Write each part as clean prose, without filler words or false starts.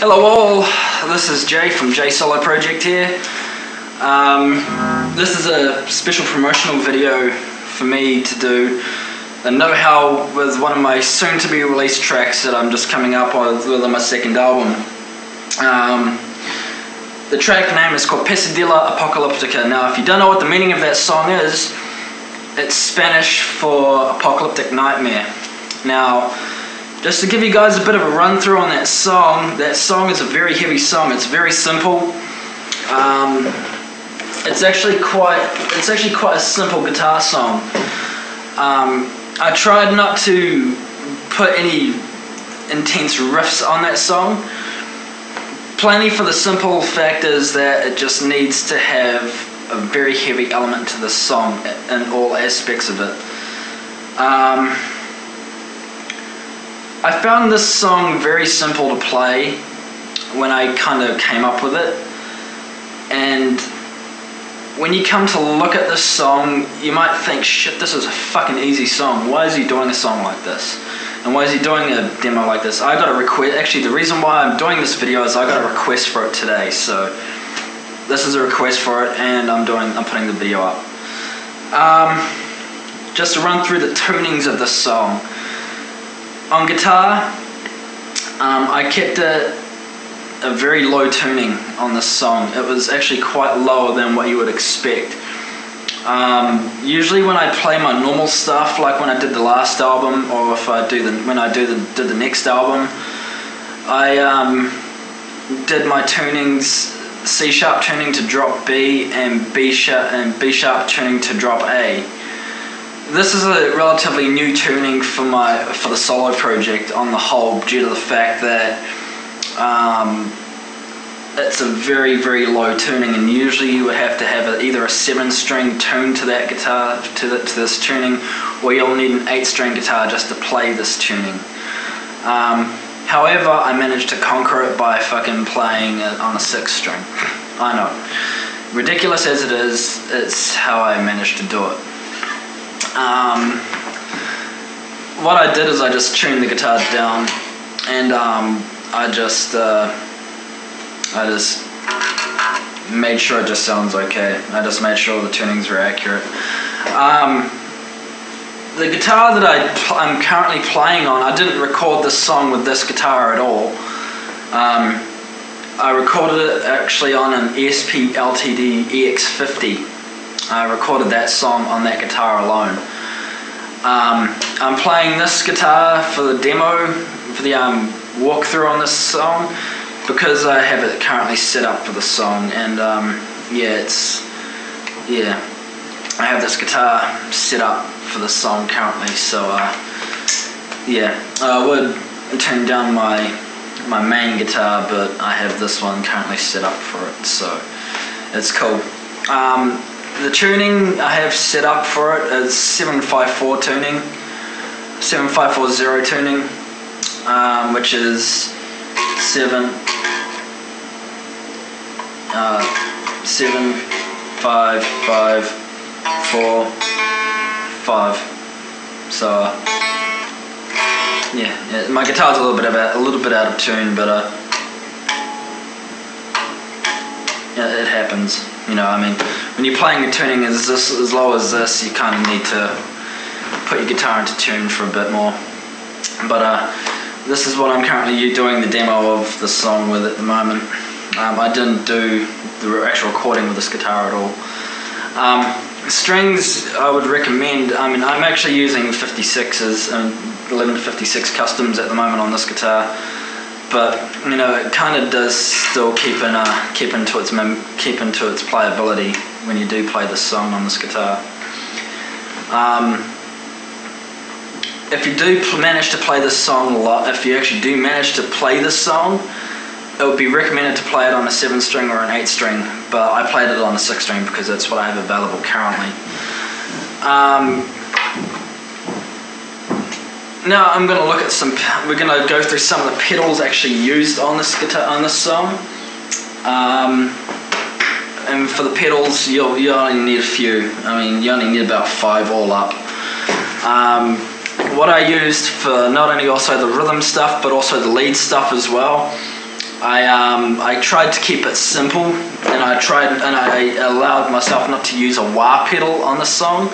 Hello all, this is Jay from J Solo Project here. This is a special promotional video for me to do a know-how with one of my soon-to-be released tracks that I'm just coming up with my second album. The track name is called PESADILLA Apocaliptica. Now, if you don't know what the meaning of that song is, it's Spanish for apocalyptic nightmare. Now, just to give you guys a bit of a run through on that song is a very heavy song. It's very simple. It's actually quite a simple guitar song. I tried not to put any intense riffs on that song, plainly for the simple fact is that it just needs to have a very heavy element to the song in all aspects of it. I found this song very simple to play when I kind of came up with it, and when you come to look at this song, you might think, shit, this is a fucking easy song. Why is he doing a song like this? And why is he doing a demo like this? I got a request. Actually, the reason why I'm doing this video is I got a request for it today. So this is a request for it, and I'm putting the video up. Just to run through the tunings of this song. On guitar, I kept a very low tuning on this song. It was actually quite lower than what you would expect. Usually when I play my normal stuff, like when I did the last album, or if I do did the next album, I did my tunings C sharp tuning to drop B and B sharp tuning to drop A. This is a relatively new tuning for the solo project on the whole, due to the fact that it's a very, very low tuning, and usually you would have to have either a 7-string tune to that guitar, to this tuning, or you'll need an 8-string guitar just to play this tuning. However, I managed to conquer it by fucking playing it on a 6-string. I know. Ridiculous as it is, it's how I managed to do it. What I did is I just tuned the guitar down, and I just made sure it just sounds okay. I just made sure the tunings were accurate. The guitar that I'm currently playing on, I didn't record this song with this guitar at all. I recorded it actually on an ESP LTD EX50. I recorded that song on that guitar alone. I'm playing this guitar for the demo, for the walkthrough on this song, because I have it currently set up for the song, and I have this guitar set up for the song currently, so I would turn down my main guitar, but I have this one currently set up for it, so it's cool. The tuning I have set up for it is 754 tuning, 7540 tuning, which is 7 5 5 4 5. So yeah, my guitar's a little bit out of tune, but it happens. You know, I mean, when you're playing a tuning as low as this, you kind of need to put your guitar into tune for a bit more. But this is what I'm currently doing the demo of the song with at the moment. I didn't do the actual recording with this guitar at all. Strings, I would recommend. I mean, I'm actually using 56s and 1156 customs at the moment on this guitar. But you know, it kind of does still keep into its playability when you do play this song on this guitar. If you do manage to play this song a lot, if you actually do manage to play this song, it would be recommended to play it on a 7-string or an 8-string. But I played it on a 6-string because that's what I have available currently. Now I'm going to look at we're going to go through some of the pedals actually used on this guitar, on this song. And for the pedals, you only need a few. I mean, you only need about 5 all up. What I used for not only also the rhythm stuff, but also the lead stuff as well, I tried to keep it simple, and I allowed myself not to use a wah pedal on the song,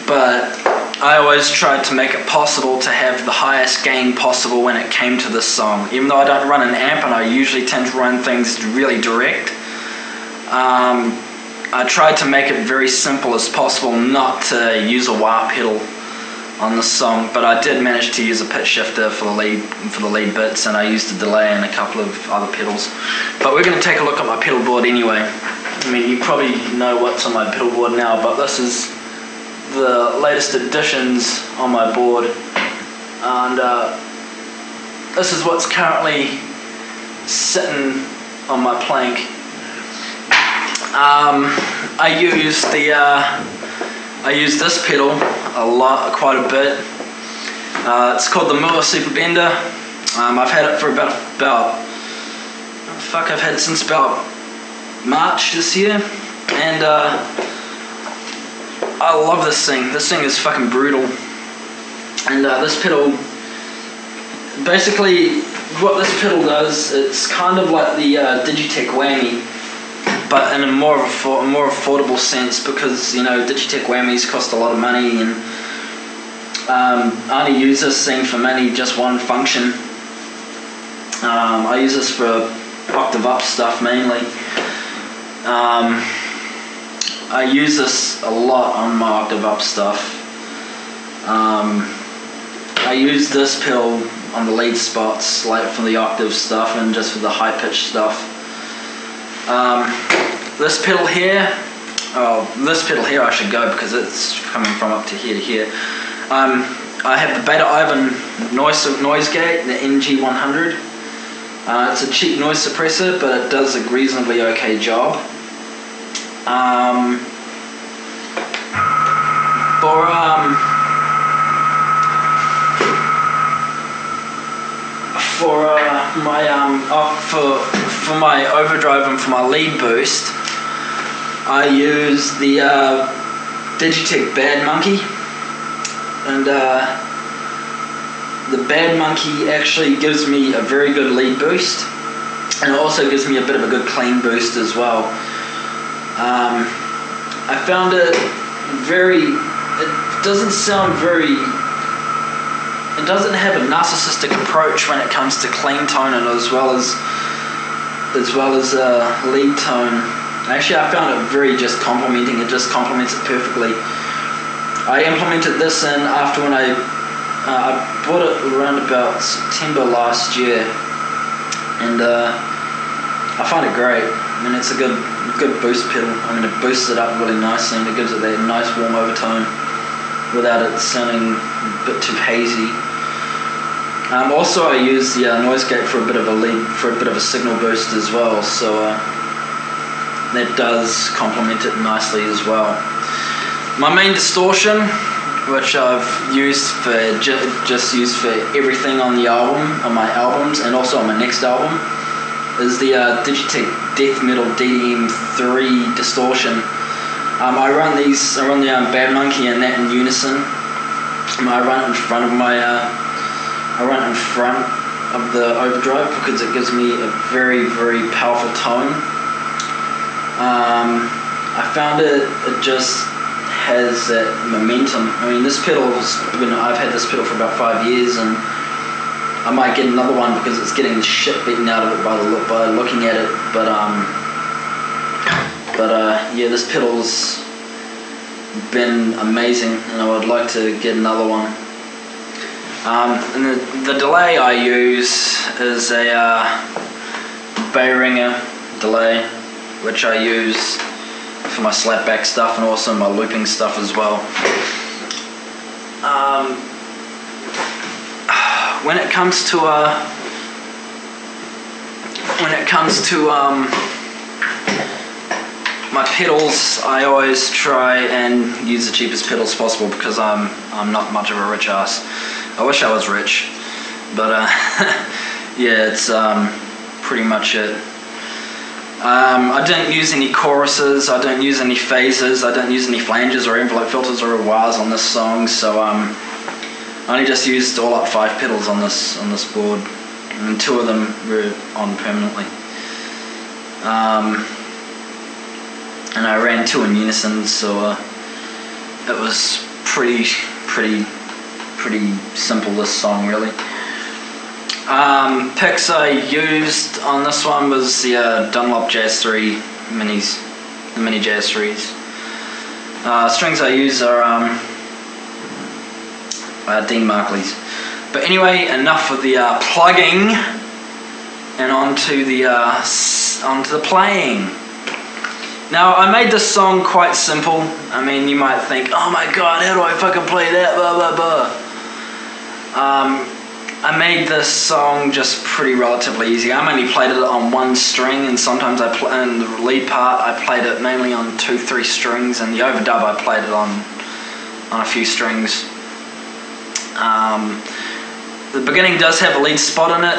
but I always tried to make it possible to have the highest gain possible when it came to this song. Even though I don't run an amp and I usually tend to run things really direct, I tried to make it very simple as possible not to use a wah pedal on the song, but I did manage to use a pitch shifter for the lead bits, and I used a delay and a couple of other pedals. But we're going to take a look at my pedal board anyway. I mean, you probably know what's on my pedal board now, but this is the latest additions on my board, and this is what's currently sitting on my plank. I use this pedal quite a bit. It's called the Moore Super Bender. I've had it for I've had it since about March this year, and I love this thing. This thing is fucking brutal. And this pedal, basically, what this pedal does, it's kind of like the Digitech Whammy, but in a more affordable sense, because Digitech Whammies cost a lot of money, and I only use this thing for mainly just one function. I use this for octave up stuff mainly. I use this a lot on my octave up stuff. I use this pedal on the lead spots, like for the octave stuff and just for the high pitch stuff. This pedal here I should go because it's coming from up to here to here. I have the Beta Ivan noise gate, the NG100. It's a cheap noise suppressor, but it does a reasonably okay job. For my overdrive and for my lead boost, I use the Digitech Bad Monkey, and the Bad Monkey actually gives me a very good lead boost, and it also gives me a bit of a good clean boost as well. I found it it doesn't have a narcissistic approach when it comes to clean tone and as well as lead tone. Actually, I found it very just complementing. It just complements it perfectly. I implemented this in after when I bought it around about September last year, and I find it great. I mean, it's a good boost pedal. I mean, it boosts it up really nicely, and it gives it that nice warm overtone without it sounding a bit too hazy. Also, I use the noise gate for a bit of a signal boost as well, so that does complement it nicely as well. My main distortion, which I've used for used for everything on the album, on my albums, and also on my next album, is the Digitech Death Metal DDM3 distortion. I run the Bad Monkey and that in unison. I run it in front of the overdrive because it gives me a very, very powerful tone. I found it just has that momentum. I mean, this pedal's I've had this pedal for about 5 years, and I might get another one because it's getting the shit beaten out of it by looking at it. But yeah, this pedal's been amazing, and I would like to get another one. And the delay I use is a Behringer delay, which I use for my slapback stuff and also my looping stuff as well. When it comes to my pedals, I always try and use the cheapest pedals possible because I'm not much of a rich ass. I wish I was rich, but yeah, it's pretty much it. I don't use any choruses, I don't use any phases, I don't use any flanges or envelope filters or wahs on this song, so I only just used all up 5 pedals on this board. and 2 of them were on permanently. And I ran 2 in unison, so it was pretty simple, this song really. Picks I used on this one was the Dunlop Jazz 3 minis, the mini Jazz 3s. Strings I use are Dean Markley's. But anyway, enough of the plugging, and onto the playing. Now, I made this song quite simple. I mean, you might think, oh my god, how do I fucking play that, blah blah blah. I made this song just pretty relatively easy. I mainly played it on 1 string, and sometimes in the lead part I played it mainly on 2-3 strings, and the overdub I played it on a few strings. The beginning does have a lead spot in it,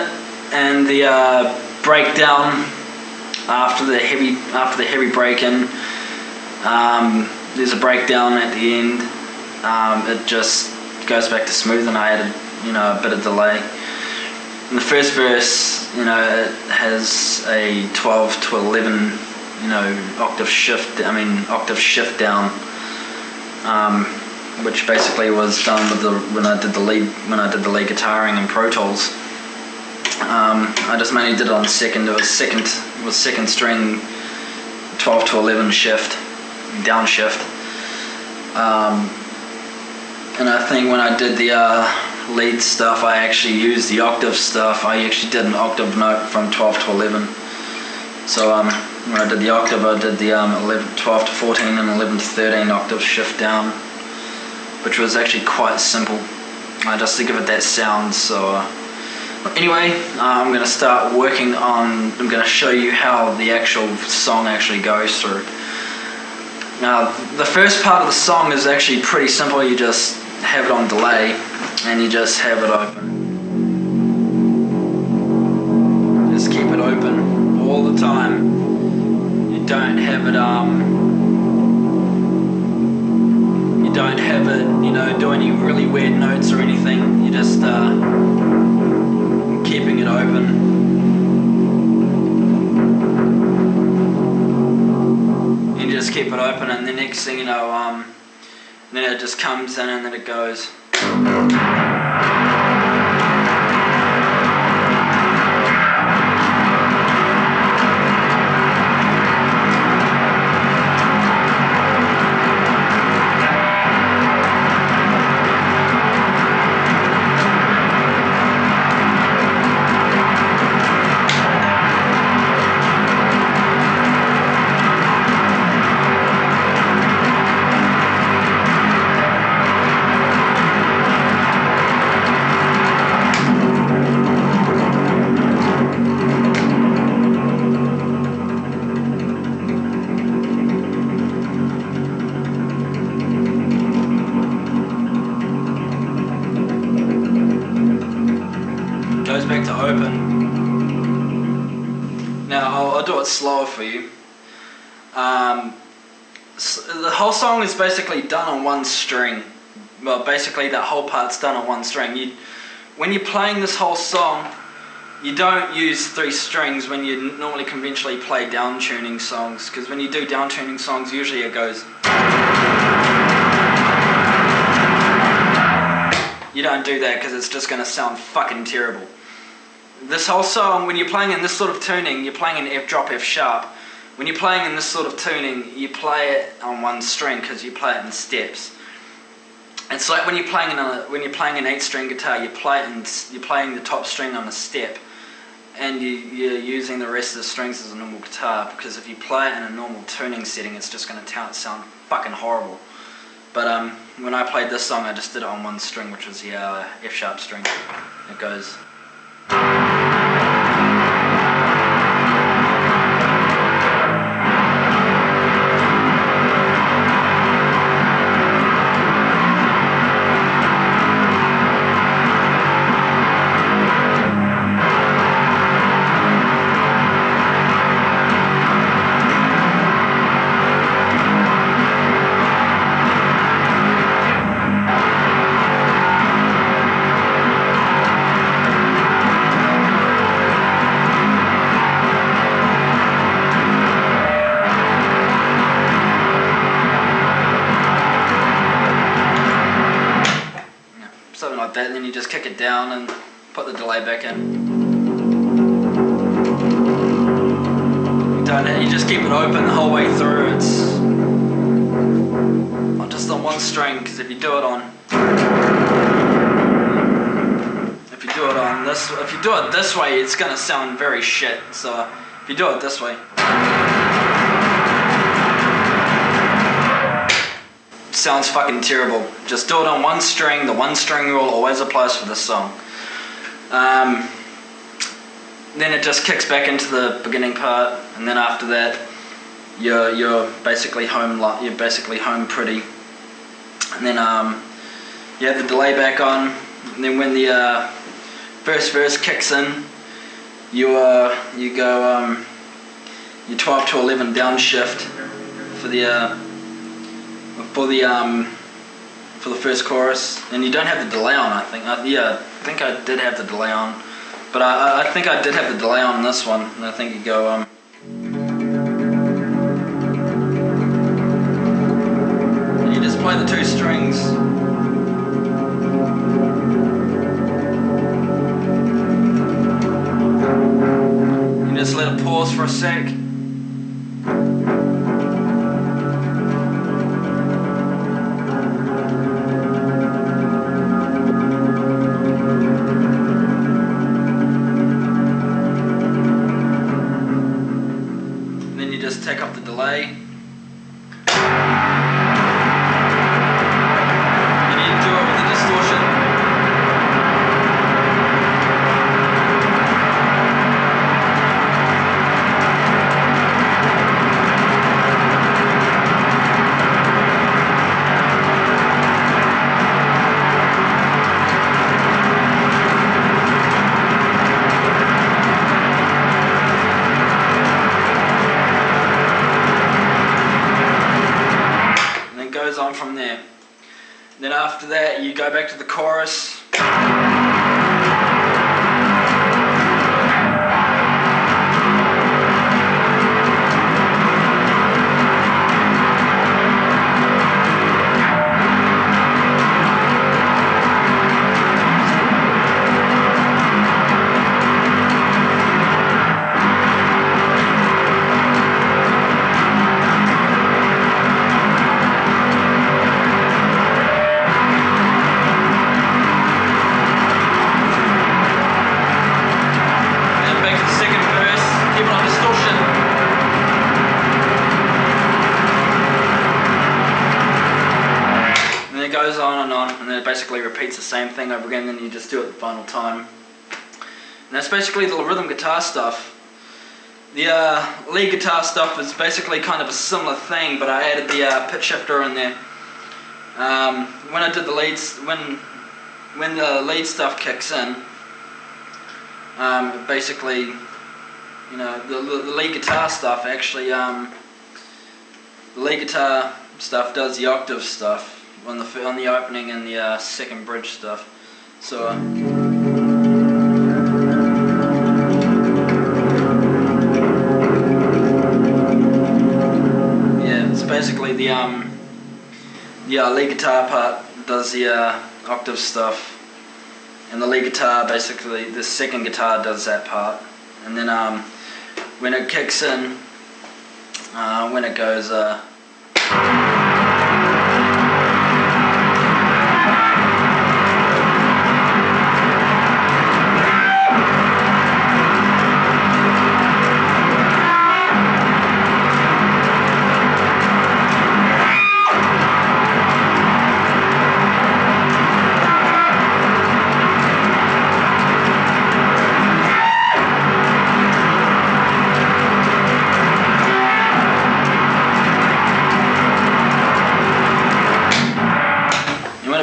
and the breakdown after the heavy break-in. There's a breakdown at the end. It just goes back to smooth, and I added, a bit of delay. In the first verse, it has a 12 to 11, octave shift down, which basically was done with when I did the lead guitaring in Pro Tools. I just mainly did it on second. It was second string, 12 to 11 shift, downshift. And I think when I did the lead stuff, I actually used the octave stuff. I actually did an octave note from 12 to 11. So when I did the octave, I did the 12 to 14 and 11 to 13 octave shift down, which was actually quite simple, just to give it that sound. So anyway, I'm going to start working on, I'm going to show you how the actual song actually goes through. Now, the first part of the song is actually pretty simple. You just have it on delay, and you just have it open. Just keep it open all the time. You don't have it, do any really weird notes or anything. You just keeping it open. Just keep it open, and the next thing you know, then it just comes in, and then it goes. Goes back to open. Now I'll do it slower for you. The whole song is basically done on 1 string. Well, basically that whole part's done on 1 string. When you're playing this whole song, you don't use 3 strings when you normally conventionally play down tuning songs, because when you do down tuning songs, usually it goes. You don't do that because it's just going to sound fucking terrible. This whole song, when you're playing in this sort of tuning, you're playing in F drop, F sharp. When you're playing in this sort of tuning, you play it on 1 string because you play it in steps. It's like when you're playing an 8-string guitar, you're playing the top string on a step, and you're using the rest of the strings as a normal guitar. Because if you play it in a normal tuning setting, it's just going to sound fucking horrible. But when I played this song, I just did it on 1 string, which was the F sharp string. It goes. something like that, and then you just kick it down and put the delay back in. You just keep it open the whole way through. It's not just on one string, because if you do it this way, it's gonna sound very shit. So if you do it this way, it sounds fucking terrible. Just do it on one string. The one string rule always applies for this song. Then it just kicks back into the beginning part, and then after that, you're basically home. You're basically home pretty. And then you have the delay back on. And then when the first verse kicks in, you go your 12 to 11 downshift for the first chorus, and you don't have the delay on. I think I did have the delay on, but I think I did have the delay on this one, and I think you go and you just play the two strings. You just let it pause for a sec. Take up the delay. And you do it with the distortion. On from there. Then after that, you go back to the chorus. It goes on, and then it basically repeats the same thing over again, then you just do it the final time. And that's basically the rhythm guitar stuff. The lead guitar stuff is basically kind of a similar thing, but I added the pitch shifter in there. When I did the leads, when the lead stuff kicks in, basically, you know, the lead guitar stuff actually, the lead guitar stuff does the octave stuff on the opening and the second bridge stuff. So yeah, it's basically the lead guitar part does the octave stuff, and the lead guitar, basically the second guitar does that part, and then when it kicks in, when it goes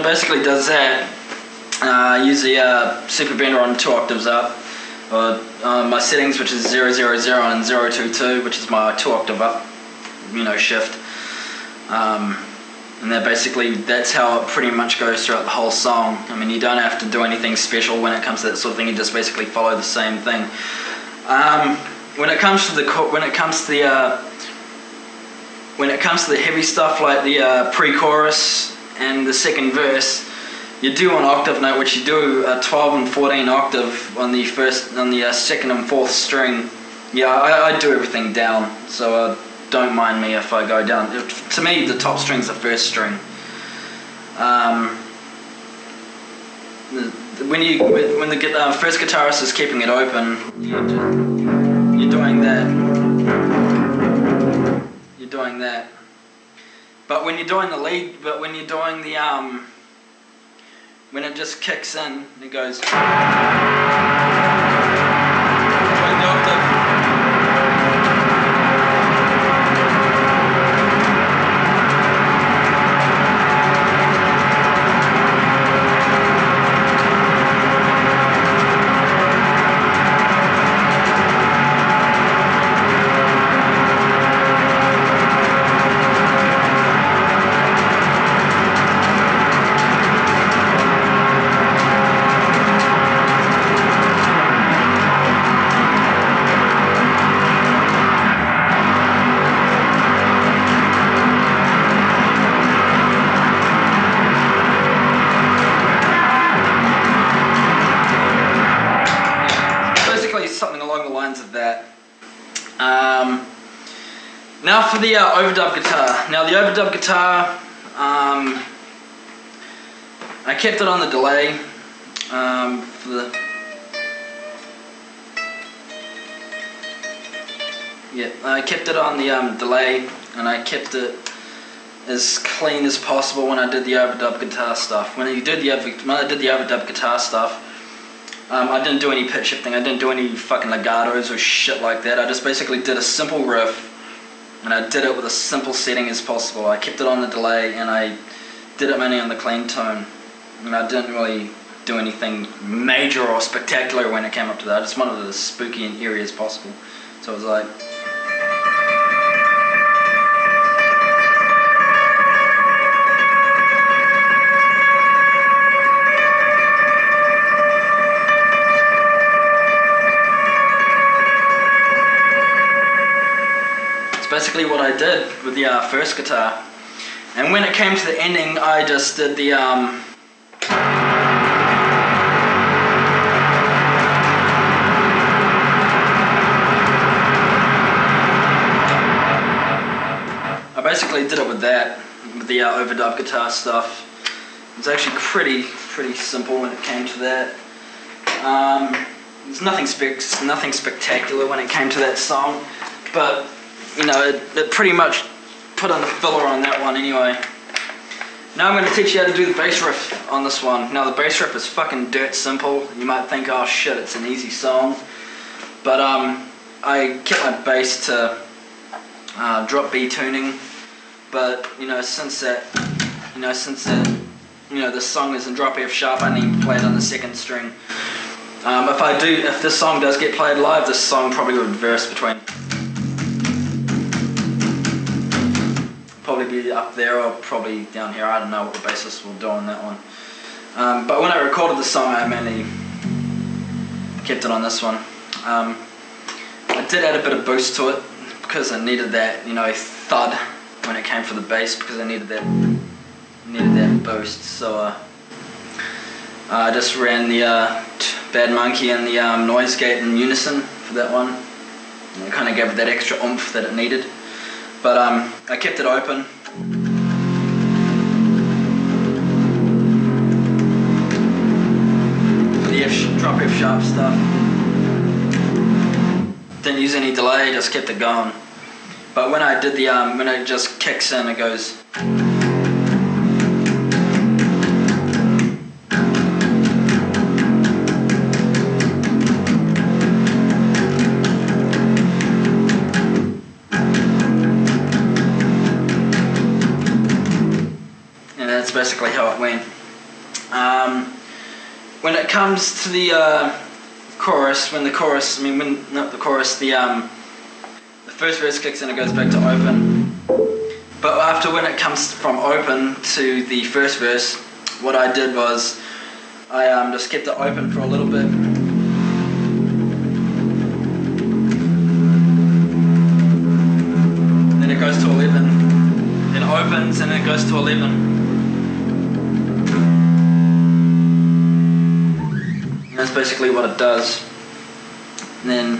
basically does that, I use the super bender on 2 octaves up, my settings, which is 000 and 022, which is my 2 octave up, you know, shift, and that's how it pretty much goes throughout the whole song. I mean, you don't have to do anything special when it comes to that sort of thing. You just basically follow the same thing. When it comes to the heavy stuff like the pre-chorus and the second verse, you do an octave note, which you do a 12 and 14 octave on the second and fourth string. Yeah, I do everything down, so don't mind me if I go down. To me, the top string's the first string. When the first guitarist is keeping it open, you're doing that. You're doing that. But when you're doing the lead, when it just kicks in, it goes. Doing the octave. Something along the lines of that. Now for the overdub guitar. Now the overdub guitar, I kept it on the delay. I kept it on the delay, and I kept it as clean as possible when I did the overdub guitar stuff. When I did the overdub guitar stuff, I didn't do any pitch shifting, I didn't do any fucking legatos or shit like that. I just basically did a simple riff, and I did it with a simple setting as possible. I kept it on the delay, and I did it mainly on the clean tone. And I didn't really do anything major or spectacular when it came up to that. I just wanted it as spooky and eerie as possible. So it was like... basically what I did with the first guitar. And when it came to the ending, I just did the I basically did it with that, with the overdub guitar stuff. It was actually pretty simple when it came to that. There's nothing spectacular when it came to that song, but you know, it pretty much put on the filler on that one anyway. Now I'm going to teach you how to do the bass riff on this one. Now the bass riff is fucking dirt simple. You might think, oh shit, it's an easy song. But I kept my bass to drop B tuning. But since the song is in drop F sharp, I need to play it on the second string. If this song does get played live, this song probably would verse between. Probably be up there or probably down here. I don't know what the bassist will do on that one. But when I recorded the song, I mainly kept it on this one. I did add a bit of boost to it because I needed that, thud when it came for the bass, because I needed that boost. So I just ran the Bad Monkey and the noise gate in unison for that one. And it kind of gave it that extra oomph that it needed. But I kept it open. For the drop F sharp stuff. Didn't use any delay, just kept it going. But when I did the when it just kicks in, it goes. That's basically how it went. When it comes to the chorus, the first verse kicks in, it goes back to open. But after, when it comes from open to the first verse, what I did was I just kept it open for a little bit. Then it goes to 11. Then it opens and then it goes to 11. That's basically what it does. And then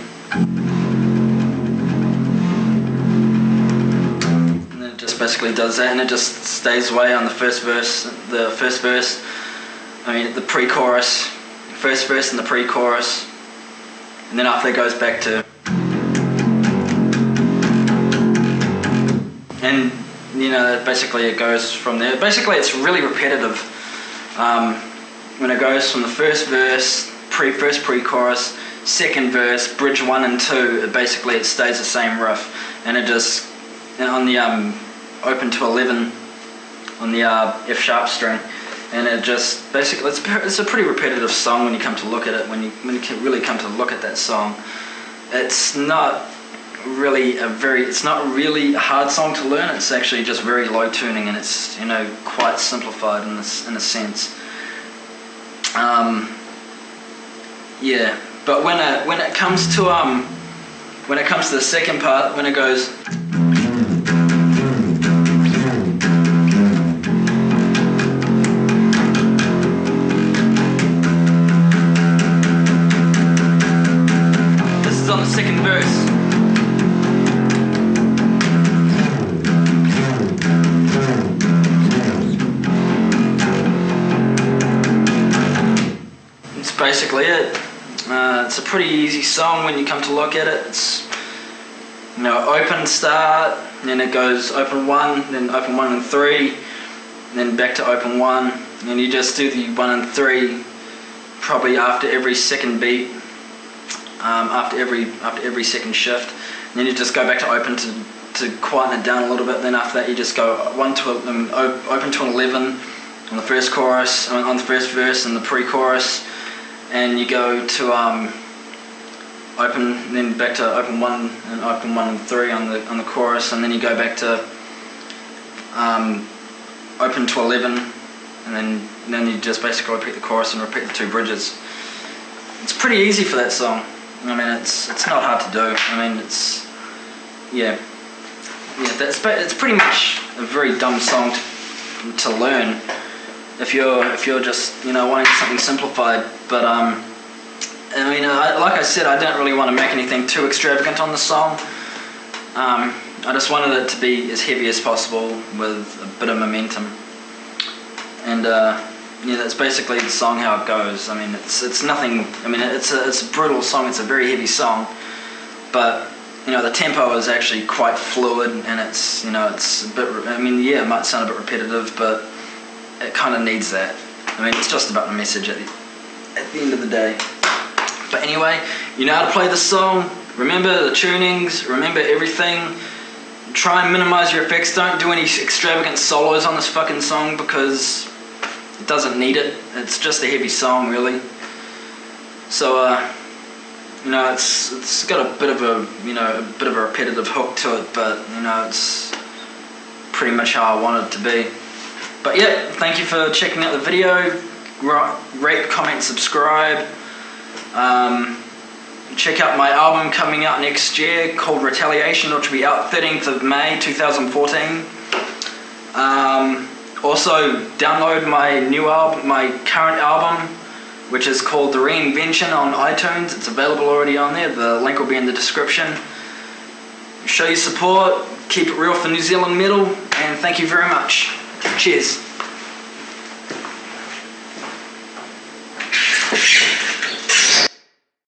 it just basically does that, and it just stays away on the first verse, the pre-chorus, first verse and the pre-chorus, and then after it goes back to, and basically it goes from there. Basically it's really repetitive. When it goes from the first verse, first pre-chorus, second verse, bridge 1 and 2, it stays the same riff, and it just, on the open to 11 on the F sharp string, and it just basically, it's a pretty repetitive song when you come to look at it. When you really come to look at that song, it's not really a hard song to learn. It's actually just very low tuning, and it's quite simplified in a sense. Yeah, but when it comes to the second part, when it goes, this is on the second verse. It's basically it. It's a pretty easy song when you come to look at it. It's open start, then it goes open 1, then open 1 and 3, then back to open 1, and you just do the 1 and 3 probably after every second beat, after every second shift, and then you just go back to open to quieten it down a little bit. Then after that you just go open to an 11 on the first chorus, on the first verse and the pre-chorus, and you go to open, then back to open 1 and open 1 and 3 on the chorus, and then you go back to open to 11, and then you just basically repeat the chorus and repeat the 2 bridges. It's pretty easy for that song. I mean, it's not hard to do. I mean, it's pretty much a very dumb song to learn if you're just wanting something simplified. But like I said, I don't really want to make anything too extravagant on the song. I just wanted it to be as heavy as possible with a bit of momentum, and that's basically the song, how it goes. I mean, it's nothing. I mean, it's a brutal song. It's a very heavy song, but the tempo is actually quite fluid, and it's it's a bit. I mean, yeah, it might sound a bit repetitive, but it kind of needs that. I mean, it's just about the message at the end of the day. But anyway, you know how to play the song. Remember the tunings. Remember everything. Try and minimize your effects. Don't do any extravagant solos on this fucking song because it doesn't need it. It's just a heavy song, really. So it's got a bit of a repetitive hook to it, but it's pretty much how I want it to be. But yeah, thank you for checking out the video. Rate, comment, subscribe. Check out my album coming out next year called Retaliation, which will be out 13th of May 2014. Also, download my new album, my current album, which is called The Reinvention, on iTunes. It's available already on there. The link will be in the description. Show your support. Keep it real for New Zealand metal, and thank you very much. Cheers.